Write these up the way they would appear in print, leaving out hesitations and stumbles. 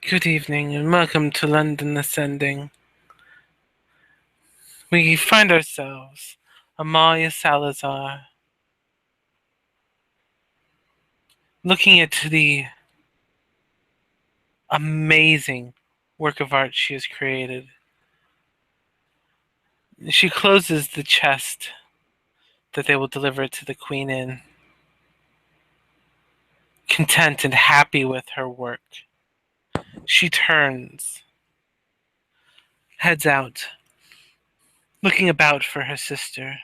Good evening and welcome to London Ascending. We find ourselves, Amalia Salazar, looking at the amazing work of art she has created. She closes the chest that they will deliver it to the Queen in, content and happy with her work. She turns, heads out, looking about for her sister.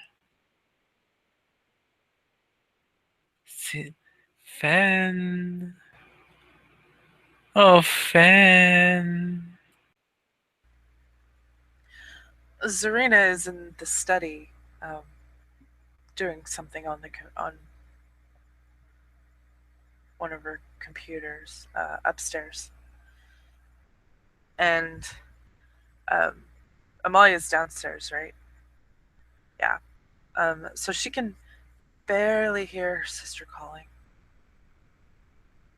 Fen. Oh, Fen. Zerena is in the study, um, doing something on one of her computers upstairs, and um, Amalia's downstairs, right? Yeah. So she can barely hear her sister calling.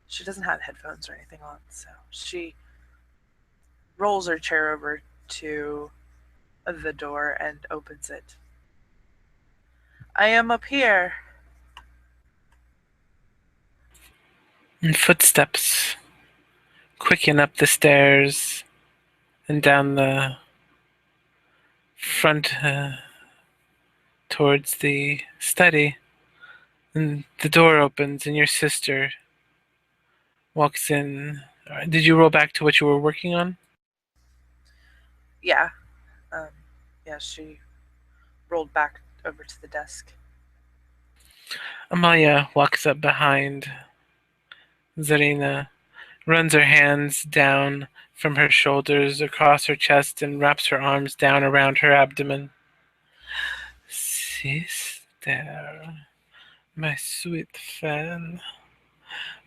She doesn't have headphones or anything on, so she rolls her chair over to the door and opens it. I am up here. And footsteps quicken up the stairs and down the front towards the study. And the door opens, and your sister walks in. Did you roll back to what you were working on? Yeah. Um, yeah. She rolled back over to the desk. Amalia walks up behind Zerena, runs her hands down from her shoulders across her chest, and wraps her arms down around her abdomen. Sister, my sweet fan,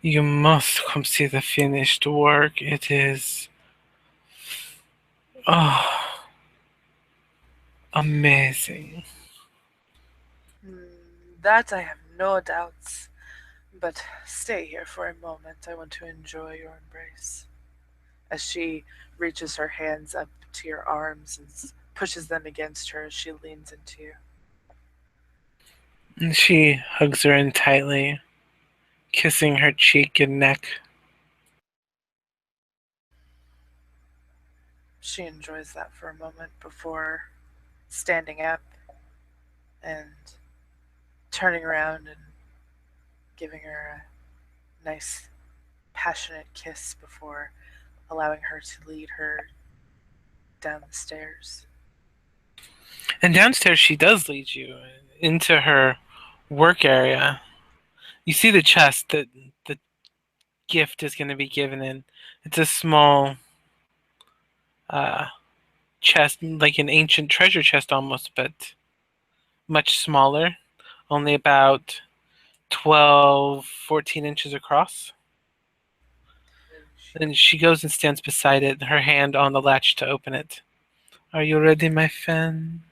you must come see the finished work. It is, oh, amazing. That I have no doubts. But stay here for a moment. I want to enjoy your embrace. As she reaches her hands up to your arms and pushes them against her as she leans into you. And she hugs her in tightly, kissing her cheek and neck. She enjoys that for a moment before standing up and turning around and giving her a nice, passionate kiss before allowing her to lead her down the stairs. And downstairs, she does lead you into her work area. You see the chest that the gift is going to be given in. It's a small uh, chest, like an ancient treasure chest almost, but much smaller, only about 12, 14 inches across. And she goes and stands beside it, her hand on the latch to open it. Are you ready, my fan?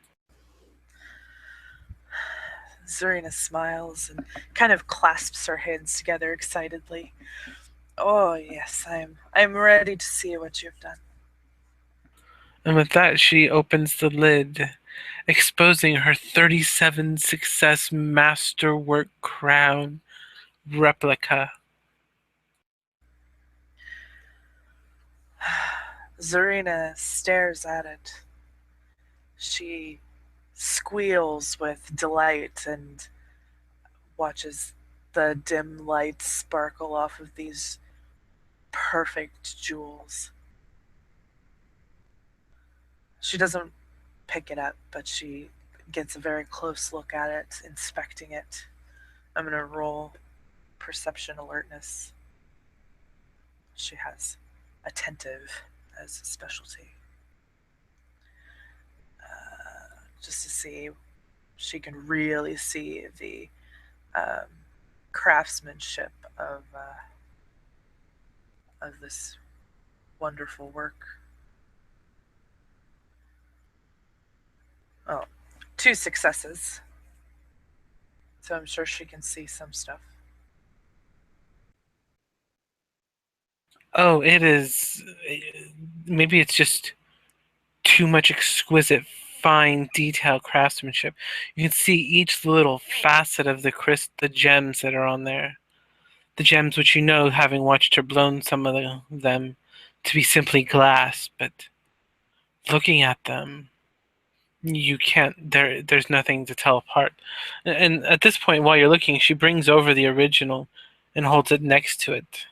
Zerina smiles and kind of clasps her hands together excitedly. Oh yes, I'm ready to see what you've done. And with that, she opens the lid, exposing her 37 success masterwork crown replica. Zerina stares at it. She squeals with delight and watches the dim light sparkle off of these perfect jewels. She doesn't pick it up, but she gets a very close look at it, inspecting it. I'm going to roll perception alertness. She has attentive as a specialty. Just to see, she can really see the um, craftsmanship of this wonderful work. Oh, two successes. So I'm sure she can see some stuff. Oh, it is. Maybe it's just too much exquisite, fine, detailed craftsmanship. You can see each little facet of the gems that are on there. The gems which you know, having watched her blown some of them, to be simply glass, but looking at them, you can't. There's nothing to tell apart. And at this point, while you're looking, she brings over the original and holds it next to it.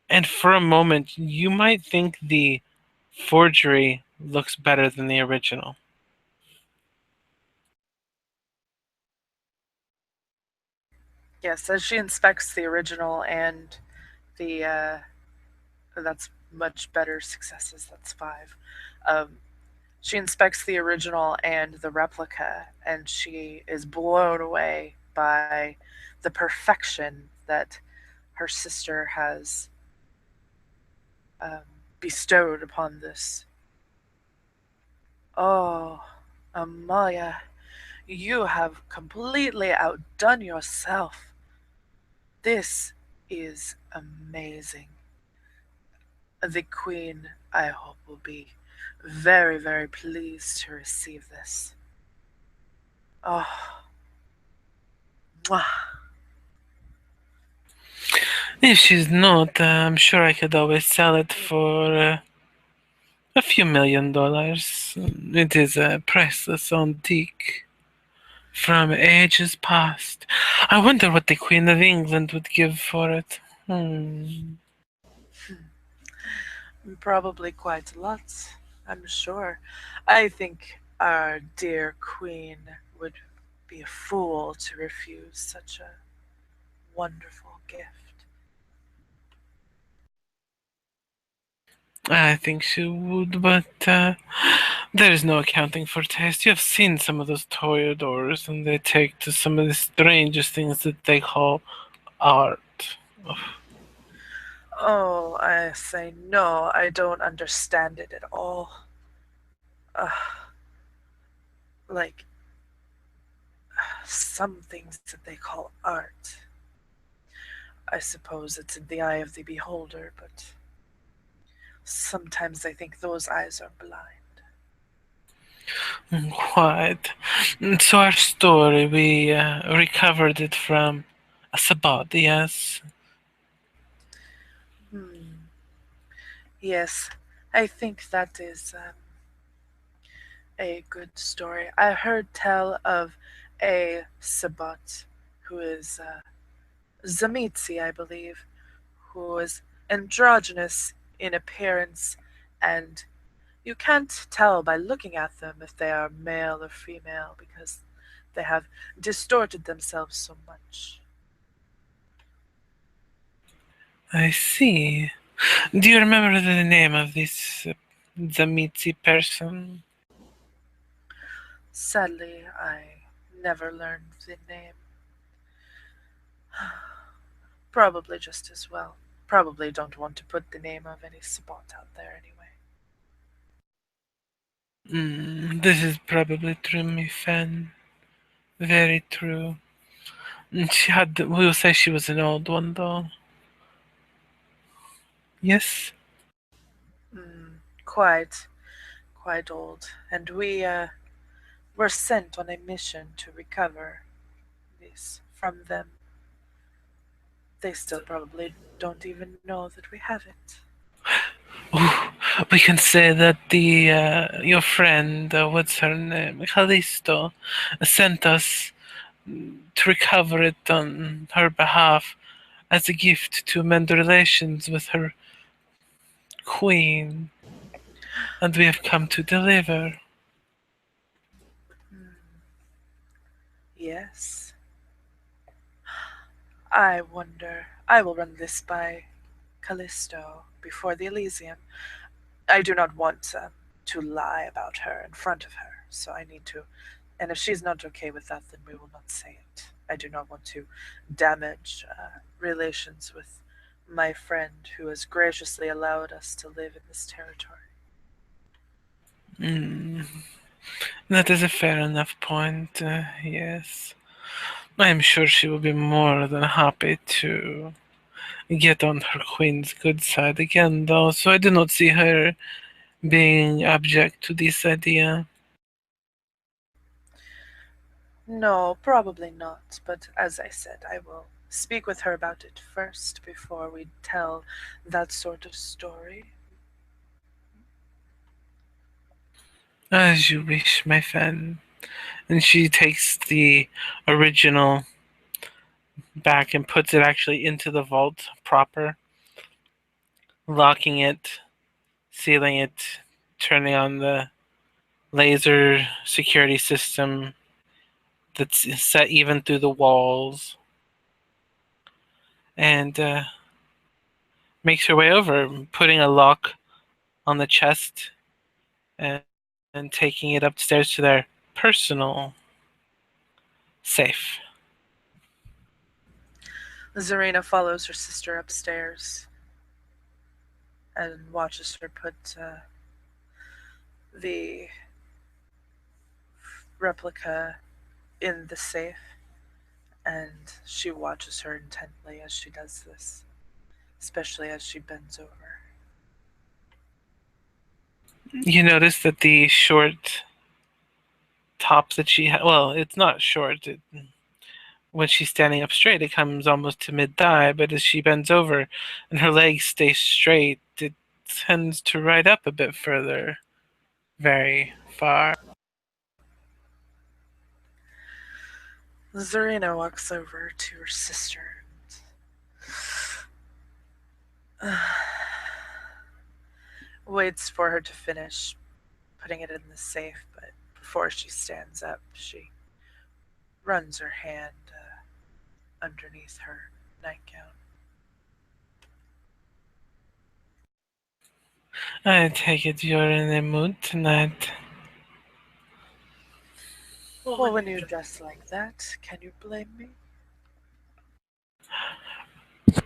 And for a moment, you might think the forgery looks better than the original. Yes, as she inspects the original and the that's much better successes. That's five. Um, she inspects the original and the replica, and she is blown away by the perfection that her sister has um, bestowed upon this. Oh, Amalia, you have completely outdone yourself. This is amazing. The Queen, I hope, will be very, very pleased to receive this. Oh, mwah. If she's not, I'm sure I could always sell it for a few $1 million. It is a priceless antique from ages past. I wonder what the Queen of England would give for it. Hmm. Probably quite a lot, I'm sure. I think our dear Queen would be a fool to refuse such a wonderful gift. I think she would, but there is no accounting for taste. You have seen some of those toreadors, and they take to some of the strangest things that they call art. Oh, I say no, I don't understand it at all. Like some things that they call art. I suppose it's in the eye of the beholder, but sometimes I think those eyes are blind. Quite. So our story, we recovered it from a sabbat, yes. Hmm. Yes, I think that is a good story. I heard tell of a Sabbat who is Zamitzi, I believe, who is androgynous in appearance, and you can't tell by looking at them if they are male or female because they have distorted themselves so much. I see. Do you remember the name of this Zamitzi person? Sadly, I never learned the name. Probably just as well. Probably don't want to put the name of any Sabbat out there anyway. This is probably true, my fan. Very true. She had, we will say she was an old one, though. Yes? Quite, quite old. And we were sent on a mission to recover this from them. They still probably don't even know that we have it. Ooh, we can say that the your friend, what's her name, Callisto, sent us to recover it on her behalf as a gift to mend relations with her queen, and we have come to deliver. Yes. I wonder. I will run this by Callisto before the Elysium. I do not want to lie about her in front of her, so I need to. And if she's not okay with that, then we will not say it. I do not want to damage relations with my friend who has graciously allowed us to live in this territory. Mm, that is a fair enough point, yes. I am sure she will be more than happy to. get on her queen's good side again, though, so I do not see her being object to this idea. No, probably not, but as I said, I will speak with her about it first before we tell that sort of story. As you wish, my friend. And she takes the original back and puts it actually into the vault proper, locking it, sealing it, turning on the laser security system that's set even through the walls, and makes her way over, putting a lock on the chest and taking it upstairs to their personal safe. Zerena follows her sister upstairs and watches her put the replica in the safe, and she watches her intently as she does this, especially as she bends over. You notice that the short top that she has, well, it's not short. When she's standing up straight, it comes almost to mid thigh, but as she bends over and her legs stay straight, it tends to ride up a bit further, very far. Zerina walks over to her sister and waits for her to finish putting it in the safe, but before she stands up, she runs her hand underneath her nightgown. I take it you're in a mood tonight. Well, when you dress like that, can you blame me?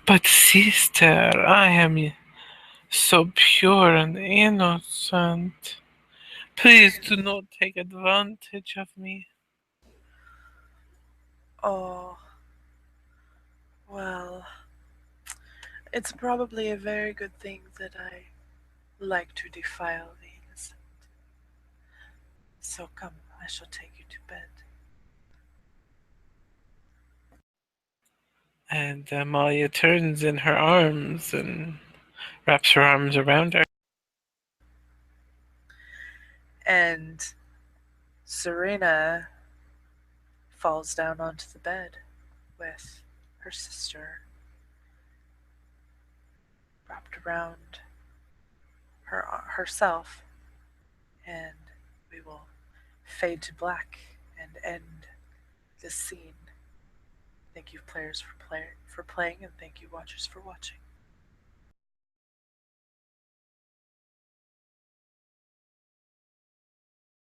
But sister, I am so pure and innocent. Please do not take advantage of me. Oh, well, it's probably a very good thing that I like to defile the innocent. So come, I shall take you to bed. And Amalia turns in her arms and wraps her arms around her. And Serena falls down onto the bed with her sister wrapped around herself, and we will fade to black and end this scene. Thank you, players, for playing, and thank you, watchers, for watching.